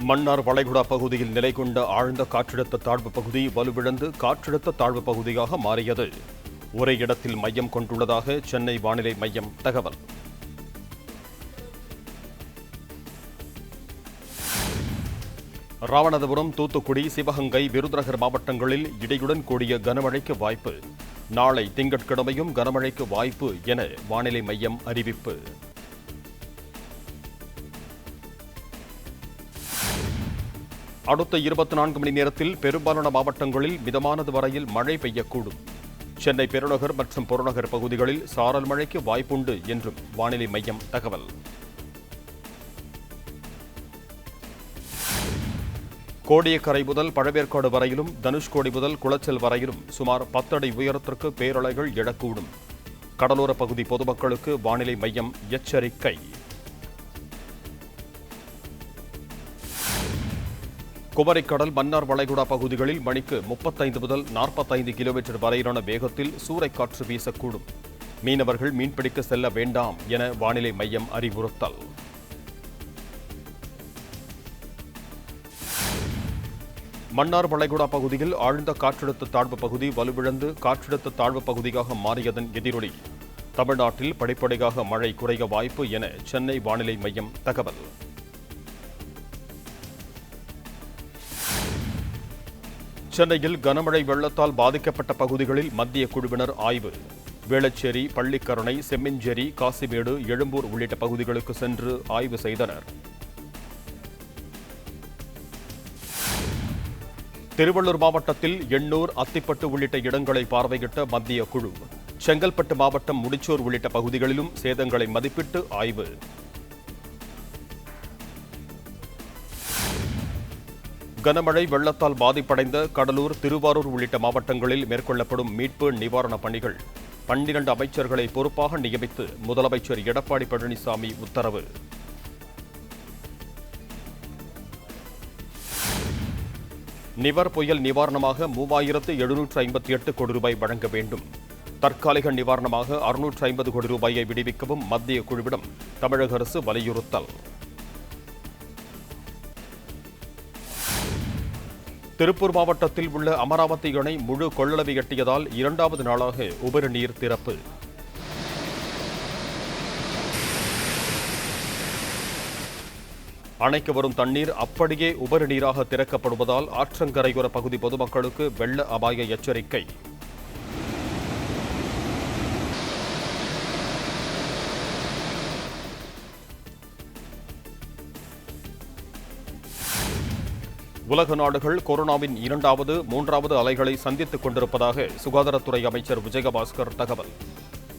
மன்னார் வளைகுடா பகுதியில் நிலை கொண்ட ஆழ்ந்த காற்றழுத்த தாழ்வு பகுதி வலுவிழந்து காற்றழுத்த தாழ்வு பகுதியாக மாறியது. ஒரே இடத்தில் மையம் கொண்டுள்ளதாக சென்னை வானிலை மையம் தகவல். ராமநாதபுரம், தூத்துக்குடி, சிவகங்கை, விருதுநகர் மாவட்டங்களில் இடியுடன் கூடிய கனமழைக்கு வாய்ப்பு. நாளை திங்கட்கிழமையும் கனமழைக்கு வாய்ப்பு என வானிலை மையம் அறிவிப்பு. அடுத்த 24 மணி நேரத்தில் பெரும்பாலான மாவட்டங்களில் மிதமானது வரையில் மழை பெய்யக்கூடும். சென்னை பெருநகர் மற்றும் புறநகர் பகுதிகளில் சாரல் மழைக்கு வாய்ப்புண்டு என்றும் வானிலை மையம் தகவல். கோடியக்கரை முதல் பழவேற்காடு வரையிலும், தனுஷ்கோடி முதல் குளச்சல் வரையிலும் சுமார் 10 அடி உயரத்திற்கு பேரலைகள் எழக்கூடும். கடலோர பகுதி பொதுமக்களுக்கு வானிலை மையம் எச்சரிக்கை. குமரிக்கடல், மன்னார் வளைகுடா பகுதிகளில் மணிக்கு 35 முதல் 45 கிலோமீட்டர் வரையிலான வேகத்தில் சூறைக்காற்று வீசக்கூடும். மீனவர்கள் மீன்பிடிக்க செல்ல வேண்டாம் என வானிலை மையம் அறிவுறுத்தல். மன்னார் வளைகுடா பகுதியில் ஆழ்ந்த காற்றழுத்த தாழ்வு பகுதி வலுவிழந்து காற்றழுத்த தாழ்வு பகுதியாக மாறியதன் எதிரொலி தமிழ்நாட்டில் படிப்படியாக மழை குறைய வாய்ப்பு என சென்னை வானிலை மையம் தகவல். சென்னையில் கனமழை வெள்ளத்தால் பாதிக்கப்பட்ட பகுதிகளில் மத்திய குழுவினர் ஆய்வு. வேளச்சேரி, பள்ளிக்கரணை, செம்மஞ்சேரி, காசிமேடு, எழும்பூர் உள்ளிட்ட பகுதிகளுக்கு சென்று ஆய்வு செய்தனர். திருவள்ளூர் மாவட்டத்தில் எண்ணூர், அத்திப்பட்டு உள்ளிட்ட இடங்களை பார்வையிட்ட மத்திய குழு செங்கல்பட்டு மாவட்டம் முடிச்சூர் உள்ளிட்ட பகுதிகளிலும் சேதங்களை மதிப்பிட்டு ஆய்வு. கனமழை வெள்ளத்தால் பாதிப்படைந்த கடலூர், திருவாரூர் உள்ளிட்ட மாவட்டங்களில் மேற்கொள்ளப்படும் மீட்பு நிவாரணப் பணிகள் 12 அமைச்சர்களை பொறுப்பாக நியமித்து முதலமைச்சர் எடப்பாடி பழனிசாமி உத்தரவு. நிவர் புயல் நிவாரணமாக 3758 கோடி ரூபாய் வழங்க வேண்டும். தற்காலிக நிவாரணமாக 650 கோடி ரூபாயை விடுவிக்கவும் மத்திய குழுவிடம் தமிழக அரசு வலியுறுத்தல். திருப்பூர் மாவட்டத்தில் உள்ள அமராவதி அணை முழு கொள்ளளவை எட்டியதால் 2வது நாளாக உபரி நீர் திறப்பு. அணைக்கு வரும் தண்ணீர் அப்படியே உபரி நீராக திறக்கப்படுவதால் ஆற்றங்கரையோர பகுதி பொதுமக்களுக்கு வெள்ள அபாய எச்சரிக்கை. உலக நாடுகள் கொரோனாவின் 2வது, 3வது அலைகளை சந்தித்துக் கொண்டிருப்பதாக சுகாதாரத்துறை அமைச்சர் விஜயபாஸ்கர் தகவல்.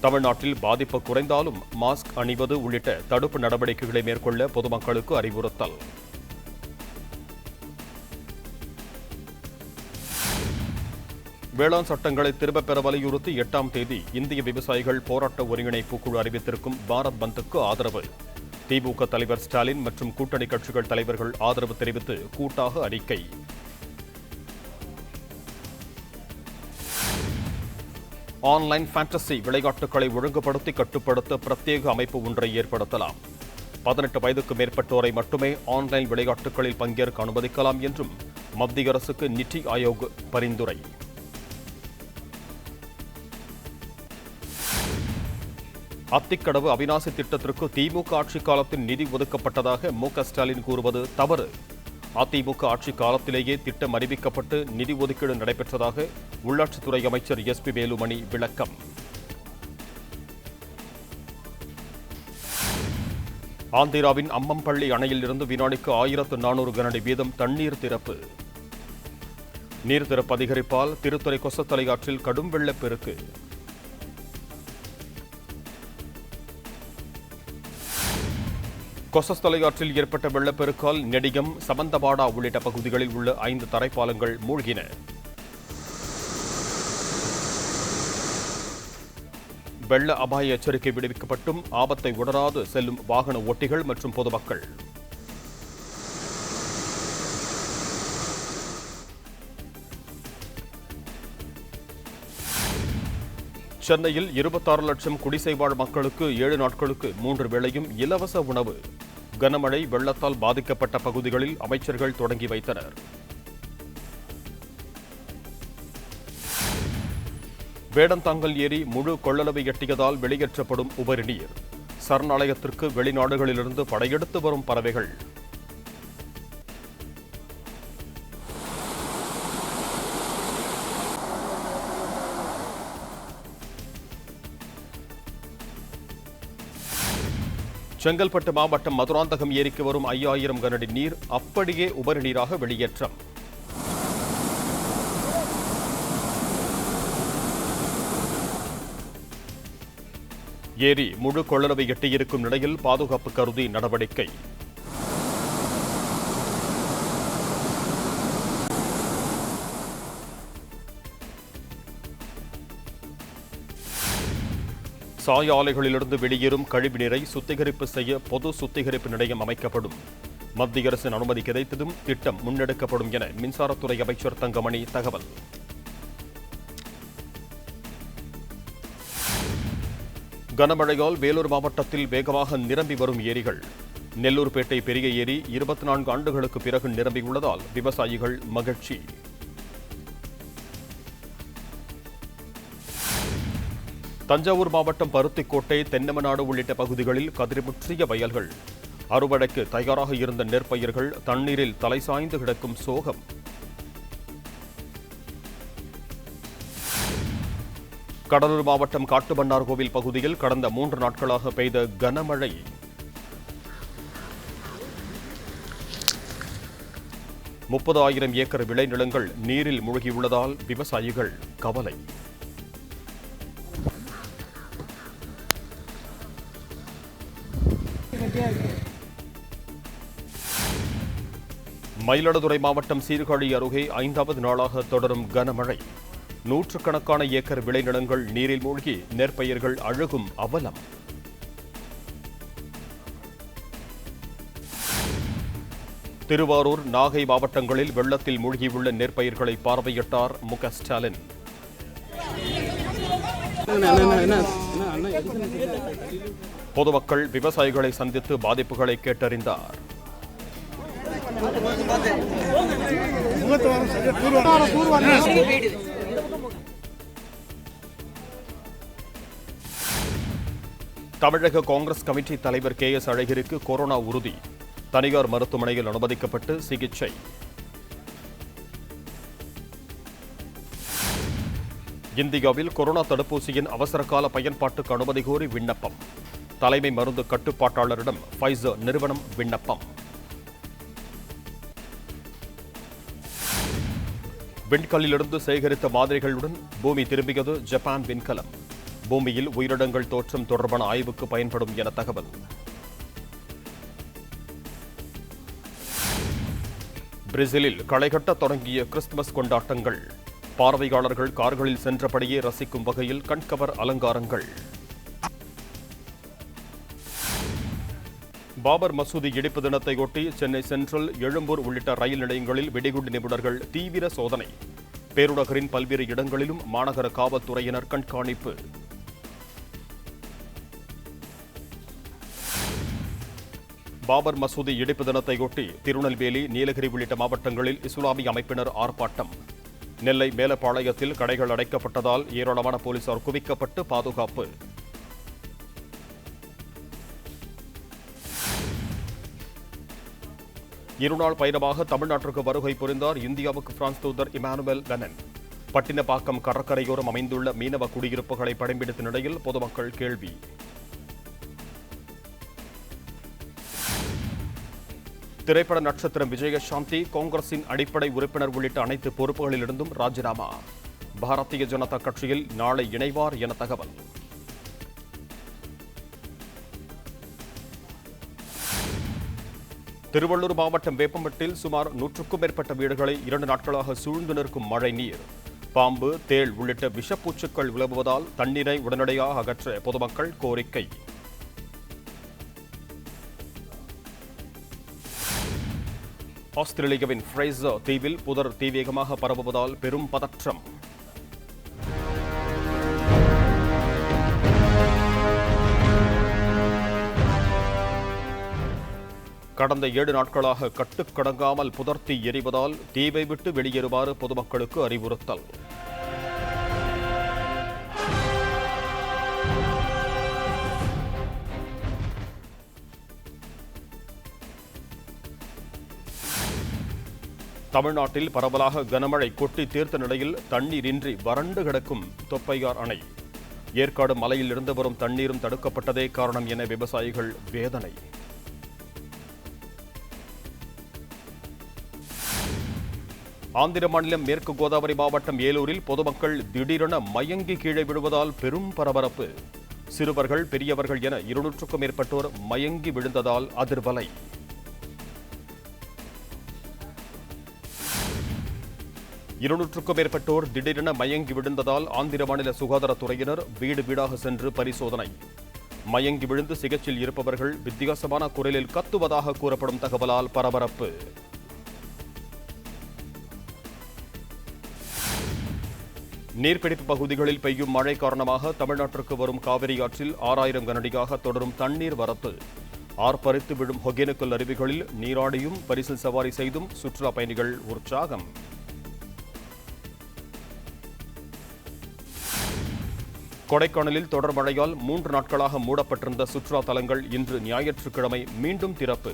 தமிழ்நாட்டில் பாதிப்பு குறைந்தாலும் மாஸ்க் அணிவது உள்ளிட்ட தடுப்பு நடவடிக்கைகளை மேற்கொள்ள பொதுமக்களுக்கு அறிவுறுத்தல். வேளாண் சட்டங்களை திரும்பப் பெற வலியுறுத்தி 8ஆம் தேதி இந்திய விவசாயிகள் போராட்ட ஒருங்கிணைப்பு குழு அறிவித்திருக்கும் பாரத் பந்துக்கு ஆதரவு. திமுக தலைவர் ஸ்டாலின் மற்றும் கூட்டணி கட்சிகள் தலைவர்கள் ஆதரவு தெரிவித்து கூட்டாக அறிக்கை. ஆன்லைன் ஃபேண்டசி விளையாட்டுகளை ஒழுங்குபடுத்தி கட்டுப்படுத்த பிரத்யேக அமைப்பு ஒன்றை ஏற்படுத்தலாம். 18 வயதுக்கு மேற்பட்டோரை மட்டுமே ஆன்லைன் விளையாட்டுகளில் பங்கேற்க அனுமதிக்கலாம் என்றும் மத்திய அரசுக்கு நித்தி ஆயோக் பரிந்துரை. அத்திக்கடவு அவிநாசி திட்டத்திற்கு திமுக ஆட்சி காலத்தில் நிதி ஒதுக்கப்பட்டதாக மு.க. ஸ்டாலின் கூறுவது தவறு. அதிமுக ஆட்சி காலத்திலேயே திட்டம் அறிவிக்கப்பட்டு நிதி ஒதுக்கீடு நடைபெற்றதாக உள்ளாட்சித்துறை அமைச்சர் எஸ்.பி. வேலுமணி விளக்கம். ஆந்திராவின் அம்மம்பள்ளி அணையில் இருந்து வினாடிக்கு 1400 கனஅடி வீதம் தண்ணீர் திறப்பு. நீர்த்திறப்பு அதிகரிப்பால் திருத்துறை கொசத்தலை ஆற்றில் கடும் வெள்ளப்பெருக்கு. கொசஸ்தலை ஆற்றில் ஏற்பட்ட வெள்ளப்பெருக்கால் நெடியம், சமந்தபாடா உள்ளிட்ட பகுதிகளில் உள்ள 5 தரைப்பாலங்கள் மூழ்கின. வெள்ள அபாய எச்சரிக்கை விடுவிக்கப்பட்டும் ஆபத்தை உணராது செல்லும் வாகன ஓட்டிகள் மற்றும் பொதுமக்கள். சென்னையில் 26 லட்சம் குடிசை வாழ் மக்களுக்கு 7 நாட்களுக்கு 3 வேளையும் இலவச உணவு. கனமழை வெள்ளத்தால் பாதிக்கப்பட்ட பகுதிகளில் அமைச்சர்கள் தொடங்கி வைத்தனர். வேடந்தாங்கல் ஏரி முழு கொள்ளளவை எட்டியதால் வெளியேற்றப்படும் உபரி நீர். சரணாலயத்திற்கு வெளிநாடுகளிலிருந்து படையெடுத்து வரும் பறவைகள். செங்கல்பட்டு மாவட்டம் மதுராந்தகம் ஏரிக்கு வரும் 5000 கனஅடி நீர் அப்படியே உபரி நீராக வெளியேற்றம். ஏரி முழு கொள்ளளவை எட்டியிருக்கும் நிலையில் பாதுகாப்பு கருதி நடவடிக்கை. சாய ஆலைகளிலிருந்து வெளியேறும் கழிவு நீரை சுத்திகரிப்பு செய்ய பொது சுத்திகரிப்பு நிலையம் அமைக்கப்படும். மத்திய அரசின் அனுமதி கிடைத்ததும் திட்டம் முன்னெடுக்கப்படும் என மின்சாரத்துறை அமைச்சர் தங்கமணி தகவல். கனமழையால் வேலூர் மாவட்டத்தில் வேகமாக நிரம்பி வரும் ஏரிகள். நெல்லூர்பேட்டை பெரிய ஏரி 24 ஆண்டுகளுக்கு பிறகு நிரம்பியுள்ளதால் விவசாயிகள் மகிழ்ச்சி. தஞ்சாவூர் மாவட்டம் பருத்திக்கோட்டை, தென்னமநாடு உள்ளிட்ட பகுதிகளில் கதிர்முற்றிய வயல்கள். அறுவடைக்கு தயாராக இருந்த நெற்பயிர்கள் தண்ணீரில் தலை சாய்ந்து கிடக்கும் சோகம். கடலூர் மாவட்டம் காட்டுமன்னார்கோவில் பகுதியில் கடந்த 3 நாட்களாக பெய்த கனமழை. $30,000 ஏக்கர் விளைநிலங்கள் நீரில் மூழ்கியுள்ளதால் விவசாயிகள் கவலை. மயிலாடுதுறை மாவட்டம் சீர்காழி அருகே 5வது நாளாக தொடரும் கனமழை. நூற்றுக்கணக்கான ஏக்கர் விளைநிலங்கள் நீரில் மூழ்கி நெற்பயிர்கள் அழுகும் அவலம். திருவாரூர், நாகை மாவட்டங்களில் வெள்ளத்தில் மூழ்கியுள்ள நெற்பயிர்களை பார்வையிட்டார் மு.க. ஸ்டாலின். பொதுமக்கள், விவசாயிகளை சந்தித்து பாதிப்புகளை கேட்டறிந்தார். தமிழக காங்கிரஸ் கமிட்டி தலைவர் KS அழகிரிக்கு கொரோனா உறுதி. தனியார் மருத்துவமனையில் அனுமதிக்கப்பட்டு சிகிச்சை. இந்தியாவில் கொரோனா தடுப்பூசியின் அவசரகால பயன்பாட்டுக்கு அனுமதி கோரி விண்ணப்பம். தலைமை மருந்து கட்டுப்பாட்டாளரிடம் ஃபைசர் நிறுவனம் விண்ணப்பம். விண்கல்லிலிருந்து சேகரித்த மாதிரிகளுடன் பூமி திரும்பியது ஜப்பான் விண்கலம். பூமியில் உயிரினங்கள் தோற்றம் தொடர்பான ஆய்வுக்கு பயன்படும் என தகவல். பிரேசிலில் களைகட்ட தொடங்கிய கிறிஸ்துமஸ் கொண்டாட்டங்கள். பார்வையாளர்கள் கார்களில் சென்றபடியே ரசிக்கும் வகையில் கண்கவர் அலங்காரங்கள். பாபர் மசூதி இடிப்பு தினத்தையொட்டி சென்னை சென்ட்ரல், எழும்பூர் உள்ளிட்ட ரயில் நிலையங்களில் வெடிகுண்டு நிபுணர்கள் தீவிர சோதனை. பேருநகரின் பல்வேறு இடங்களிலும் மாநகர காவல்துறையினர் கண்காணிப்பு. பாபர் மசூதி இடிப்பு தினத்தையொட்டி திருநெல்வேலி, நீலகிரி உள்ளிட்ட மாவட்டங்களில் இஸ்லாமிய அமைப்பினர் ஆர்ப்பாட்டம். நெல்லை மேலப்பாளையத்தில் கடைகள் அடைக்கப்பட்டதால் ஏராளமான போலீசார் குவிக்கப்பட்டு பாதுகாப்பு. இருநாள் பயணமாக தமிழ்நாட்டிற்கு வருகை புரிந்தார் இந்தியாவுக்கு பிரான்ஸ் தூதர் இமானுவேல் லெனன். பட்டினப்பாக்கம் கடற்கரையோரம் அமைந்துள்ள மீனவ குடியிருப்புகளை படம்பிடித்த நிலையில் பொதுமக்கள் கேள்வி. திரைப்பட நட்சத்திரம் விஜயசாந்தி காங்கிரசின் அடிப்படை உறுப்பினர் உள்ளிட்ட அனைத்து பொறுப்புகளிலிருந்தும் ராஜினாமா. பாரதிய ஜனதா கட்சியில் நாளை இணைவார் என தகவல். திருவள்ளூர் மாவட்டம் வேப்பம்பட்டில் சுமார் 100க்கும் மேற்பட்ட வீடுகளை 2 நாட்களாக சூழ்ந்து நிற்கும் மழை நீர். பாம்பு, தேள் உள்ளிட்ட விஷப்பூச்சுக்கள் விளம்புவதால் தண்ணீரை உடனடியாக அகற்ற பொதுமக்கள் கோரிக்கை. ஆஸ்திரேலியாவின் ஃப்ரேசர் தீவில் புதர் தீவேகமாக பரவுவதால் பெரும் பதற்றம். கடந்த 7 நாட்களாக கட்டுக்கடங்காமல் புதர்த்தி எரிவதால் தீவை விட்டு வெளியேறுமாறு பொதுமக்களுக்கு அறிவுறுத்தல். தமிழ்நாட்டில் பரவலாக கனமழை கொட்டி தீர்த்த நிலையில் தண்ணீரின்றி வறண்டு கிடக்கும் தொப்பையார் அணை. ஏற்காடு மலையில் இருந்து வரும் தண்ணீரும் தடுக்கப்பட்டதே காரணம் என விவசாயிகள் வேதனை. ஆந்திர மாநிலம் மேற்கு கோதாவரி மாவட்டம் ஏலூரில் பொதுமக்கள் திடீரென மயங்கி கீழே விழுவதால் பெரும் பரபரப்பு. சிறுவர்கள் பெரியவர்கள் என 200க்கும் மேற்பட்டோர் மயங்கி விழுந்ததால் அதிர்வலை. மேற்பட்டோர் திடீரென மயங்கி விழுந்ததால் ஆந்திர மாநில சுகாதாரத்துறையினர் வீடு வீடாக சென்று பரிசோதனை. மயங்கி விழுந்து சிகிச்சையில் இருப்பவர்கள் வித்தியாசமான குரலில் கத்துவதாக கூறப்படும் தகவலால் பரபரப்பு. நீர்பிடிப்பு பகுதிகளில் பெய்யும் மழை காரணமாக தமிழ்நாட்டிற்கு வரும் காவிரி ஆற்றில் 6000 கனஅடியாக தொடரும் தண்ணீர் வரத்து. ஆர்ப்பரித்து விழும் ஒகேனக்கல் அருவிகளில் நீராடியும் பரிசல் சவாரி செய்தும் சுற்றுலா பயணிகள் உற்சாகம். கொடைக்கானலில் தொடர் மழையால் 3 நாட்களாக மூடப்பட்டிருந்த சுற்றுலா தலங்கள் இன்று ஞாயிற்றுக்கிழமை மீண்டும் திறப்பு.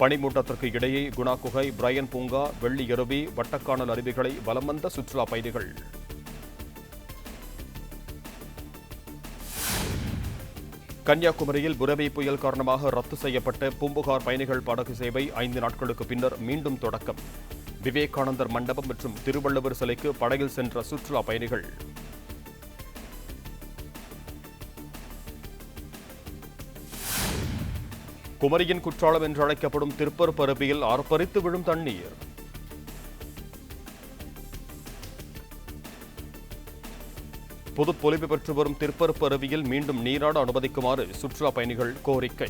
பனிமூட்டத்திற்கு இடையே குணா குகை, பிரையன் பூங்கா, வெள்ளி அருவி, வட்டக்கானல் அருவிகளை வலம் வந்த சுற்றுலா பயணிகள். கன்னியாகுமரியில் புரெவி புயல் காரணமாக ரத்து செய்யப்பட்ட பூம்புகார் பயணிகள் படகு சேவை 5 நாட்களுக்கு பின்னர் மீண்டும் தொடக்கம். விவேகானந்தர் மண்டபம் மற்றும் திருவள்ளுவர் சிலைக்கு படகில் சென்ற சுற்றுலா பயணிகள். குமரியின் குற்றாலம் என்று அழைக்கப்படும் திருப்பரப்பு அருவியில் ஆர்ப்பரித்து விழும் தண்ணீர். புதுப்பொலிவு பெற்று வரும் திருப்பரப்பு அருவியில் மீண்டும் நீராட அனுமதிக்குமாறு சுற்றுலா பயணிகள் கோரிக்கை.